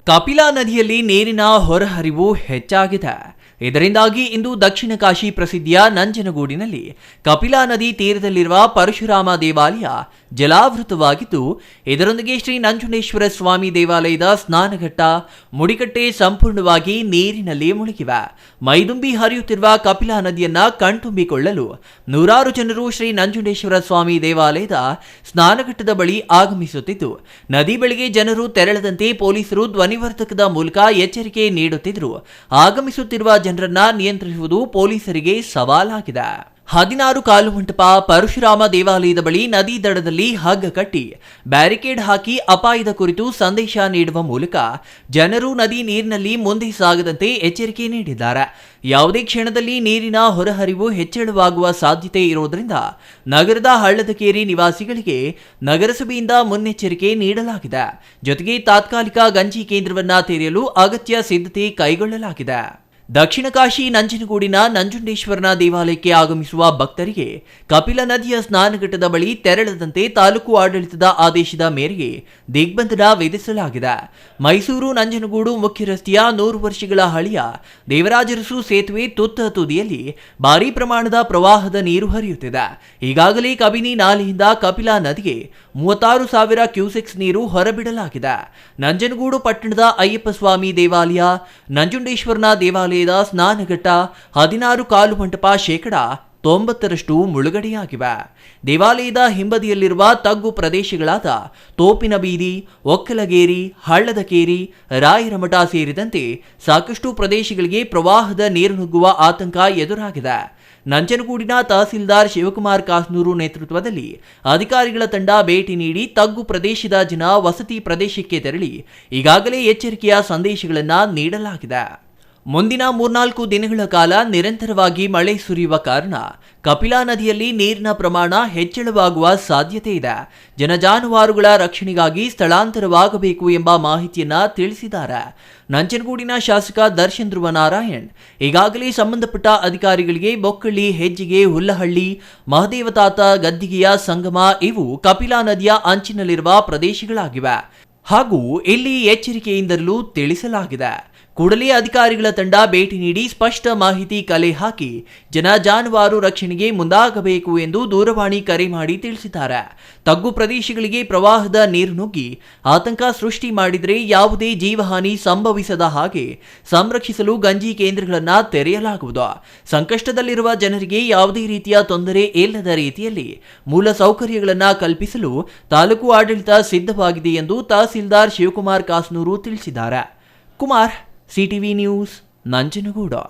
ಕಪಿಲಾ ನದಿಯಲ್ಲಿ ನೀರಿನ ಹೊರಹರಿವು ಹೆಚ್ಚಾಗಿದೆ. ಇದರಿಂದಾಗಿ ಇಂದು ದಕ್ಷಿಣ ಕಾಶಿ ಪ್ರಸಿದ್ಧಿಯ ನಂಜನಗೂಡಿನಲ್ಲಿ ಕಪಿಲಾ ನದಿ ತೀರದಲ್ಲಿರುವ ಪರಶುರಾಮ ದೇವಾಲಯ ಜಲಾವೃತವಾಗಿದ್ದು, ಇದರೊಂದಿಗೆ ಶ್ರೀ ನಂಜುಂಡೇಶ್ವರ ಸ್ವಾಮಿ ದೇವಾಲಯದ ಸ್ನಾನಘಟ್ಟ, ಮುಡಿಕಟ್ಟೆ ಸಂಪೂರ್ಣವಾಗಿ ನೀರಿನಲ್ಲಿ ಮುಳುಗಿವೆ. ಮೈದುಂಬಿ ಹರಿಯುತ್ತಿರುವ ಕಪಿಲಾ ನದಿಯನ್ನ ಕಣ್ತುಂಬಿಕೊಳ್ಳಲು ನೂರಾರು ಜನರು ಶ್ರೀ ನಂಜುಂಡೇಶ್ವರ ಸ್ವಾಮಿ ದೇವಾಲಯದ ಸ್ನಾನಘಟ್ಟದ ಬಳಿ ಆಗಮಿಸುತ್ತಿದ್ದು, ನದಿ ಬಳಿಗೆ ಜನರು ತೆರಳದಂತೆ ಪೊಲೀಸರು ಧ್ವನಿವರ್ಧಕದ ಮೂಲಕ ಎಚ್ಚರಿಕೆ ನೀಡುತ್ತಿದ್ದರು. ಆಗಮಿಸುತ್ತಿರುವ ಜನರನ್ನ ನಿಯಂತ್ರಿಸುವುದು ಪೊಲೀಸರಿಗೆ ಸವಾಲಾಗಿದೆ. 16 ಕಾಲು ಮಂಟಪ ಪರಶುರಾಮ ದೇವಾಲಯದ ಬಳಿ ನದಿ ದಡದಲ್ಲಿ ಹಗ್ಗ ಕಟ್ಟಿ ಬ್ಯಾರಿಕೇಡ್ ಹಾಕಿ ಅಪಾಯದ ಕುರಿತು ಸಂದೇಶ ನೀಡುವ ಮೂಲಕ ಜನರು ನದಿ ನೀರಿನಲ್ಲಿ ಮುಂದೆ ಸಾಗದಂತೆ ಎಚ್ಚರಿಕೆ ನೀಡಿದ್ದಾರೆ. ಯಾವುದೇ ಕ್ಷಣದಲ್ಲಿ ನೀರಿನ ಹೊರಹರಿವು ಹೆಚ್ಚಳವಾಗುವ ಸಾಧ್ಯತೆ ಇರುವುದರಿಂದ ನಗರದ ಹಳ್ಳದಕೇರಿ ನಿವಾಸಿಗಳಿಗೆ ನಗರಸಭೆಯಿಂದ ಮುನ್ನೆಚ್ಚರಿಕೆ ನೀಡಲಾಗಿದೆ. ಜೊತೆಗೆ ತಾತ್ಕಾಲಿಕ ಗಂಜಿ ಕೇಂದ್ರವನ್ನ ತೆರೆಯಲು ಅಗತ್ಯ ಸಿದ್ಧತೆ ಕೈಗೊಳ್ಳಲಾಗಿದೆ. ದಕ್ಷಿಣ ಕಾಶಿ ನಂಜನಗೂಡಿನ ನಂಜುಂಡೇಶ್ವರನ ದೇವಾಲಯಕ್ಕೆ ಆಗಮಿಸುವ ಭಕ್ತರಿಗೆ ಕಪಿಲಾ ನದಿಯ ಸ್ನಾನಘಟ್ಟದ ಬಳಿ ತೆರಳದಂತೆ ತಾಲೂಕು ಆಡಳಿತದ ಆದೇಶದ ಮೇರೆಗೆ ದಿಗ್ಬಂಧನ ವಿಧಿಸಲಾಗಿದೆ. ಮೈಸೂರು ನಂಜನಗೂಡು ಮುಖ್ಯ ರಸ್ತೆಯ 100 ವರ್ಷಗಳ ಹಳೆಯ ದೇವರಾಜರಸು ಸೇತುವೆ ತುತ್ತ ತುದಿಯಲ್ಲಿ ಭಾರೀ ಪ್ರಮಾಣದ ಪ್ರವಾಹದ ನೀರು ಹರಿಯುತ್ತಿದೆ. ಈಗಾಗಲೇ ಕಬಿನಿ ನಾಲೆಯಿಂದ ಕಪಿಲಾ ನದಿಗೆ 36,000 ಕ್ಯೂಸೆಕ್ಸ್ ನೀರು ಹೊರಬಿಡಲಾಗಿದೆ. ನಂಜನಗೂಡು ಪಟ್ಟಣದ ಅಯ್ಯಪ್ಪ ಸ್ವಾಮಿ ದೇವಾಲಯ, ನಂಜುಂಡೇಶ್ವರನ ದೇವಾಲಯದ ಸ್ನಾನಘಟ್ಟ 16 ಕಾಲು ಮಂಟಪ 90% ಮುಳುಗಡೆಯಾಗಿವೆ. ದೇವಾಲಯದ ಹಿಂಬದಿಯಲ್ಲಿರುವ ತಗ್ಗು ಪ್ರದೇಶಗಳಾದ ತೋಪಿನ ಬೀದಿ, ಒಕ್ಕಲಗೇರಿ, ಹಳ್ಳದಕೇರಿ, ರಾಯರಮಠ ಸೇರಿದಂತೆ ಸಾಕಷ್ಟು ಪ್ರದೇಶಗಳಿಗೆ ಪ್ರವಾಹದ ನೀರು ನುಗ್ಗುವ ಆತಂಕ ಎದುರಾಗಿದೆ. ನಂಜನಗೂಡಿನ ತಹಸೀಲ್ದಾರ್ ಶಿವಕುಮಾರ್ ಕಾಸ್ನೂರು ನೇತೃತ್ವದಲ್ಲಿ ಅಧಿಕಾರಿಗಳ ತಂಡ ಭೇಟಿ ನೀಡಿ ತಗ್ಗು ಪ್ರದೇಶದ ಜನ ವಸತಿ ಪ್ರದೇಶಕ್ಕೆ ತೆರಳಿ ಈಗಾಗಲೇ ಎಚ್ಚರಿಕೆಯ ಸಂದೇಶಗಳನ್ನು ನೀಡಲಾಗಿದೆ. ಮುಂದಿನ 3-4 ದಿನಗಳ ಕಾಲ ನಿರಂತರವಾಗಿ ಮಳೆ ಸುರಿಯುವ ಕಾರಣ ಕಪಿಲಾ ನದಿಯಲ್ಲಿ ನೀರಿನ ಪ್ರಮಾಣ ಹೆಚ್ಚಳವಾಗುವ ಸಾಧ್ಯತೆ ಇದೆ. ಜಾನುವಾರುಗಳ ರಕ್ಷಣೆಗಾಗಿ ಸ್ಥಳಾಂತರವಾಗಬೇಕು ಎಂಬ ಮಾಹಿತಿಯನ್ನ ತಿಳಿಸಿದ್ದಾರೆ. ನಂಜನಗೂಡಿನ ಶಾಸಕ ದರ್ಶನ್ ಧ್ರುವ ನಾರಾಯಣ್ ಈಗಾಗಲೇ ಸಂಬಂಧಪಟ್ಟ ಅಧಿಕಾರಿಗಳಿಗೆ ಬೊಕ್ಕಳ್ಳಿ, ಹೆಜ್ಜಿಗೆ, ಹುಲ್ಲಹಳ್ಳಿ, ಮಹದೇವತಾತ ಗದ್ದಿಗೆಯ ಸಂಗಮ ಇವು ಕಪಿಲಾ ನದಿಯ ಅಂಚಿನಲ್ಲಿರುವ ಪ್ರದೇಶಗಳಾಗಿವೆ ಹಾಗೂ ಇಲ್ಲಿ ಎಚ್ಚರಿಕೆಯಿಂದಲೂ ತಿಳಿಸಲಾಗಿದೆ. ಕೂಡಲೇ ಅಧಿಕಾರಿಗಳ ತಂಡ ಭೇಟಿ ನೀಡಿ ಸ್ಪಷ್ಟ ಮಾಹಿತಿ ಕಲೆ ಹಾಕಿ ಜಾನುವಾರು ರಕ್ಷಣೆಗೆ ಮುಂದಾಗಬೇಕು ಎಂದು ದೂರವಾಣಿ ಕರೆ ಮಾಡಿ ತಿಳಿಸಿದ್ದಾರೆ. ತಗ್ಗು ಪ್ರದೇಶಗಳಿಗೆ ಪ್ರವಾಹದ ನೀರು ನುಗ್ಗಿ ಆತಂಕ ಸೃಷ್ಟಿ ಮಾಡಿದರೆ ಯಾವುದೇ ಜೀವಹಾನಿ ಸಂಭವಿಸದ ಹಾಗೆ ಸಂರಕ್ಷಿಸಲು ಗಂಜಿ ಕೇಂದ್ರಗಳನ್ನು ತೆರೆಯಲಾಗುವುದು. ಸಂಕಷ್ಟದಲ್ಲಿರುವ ಜನರಿಗೆ ಯಾವುದೇ ರೀತಿಯ ತೊಂದರೆ ಇಲ್ಲದ ರೀತಿಯಲ್ಲಿ ಮೂಲ ಸೌಕರ್ಯಗಳನ್ನು ಕಲ್ಪಿಸಲು ತಾಲೂಕು ಆಡಳಿತ ಸಿದ್ಧವಾಗಿದೆ ಎಂದು ತಹಸೀಲ್ದಾರ್ ಶಿವಕುಮಾರ್ ಕಾಸ್ನೂರು ತಿಳಿಸಿದ್ದಾರೆ. Kumar, CTV news, Nanjangud.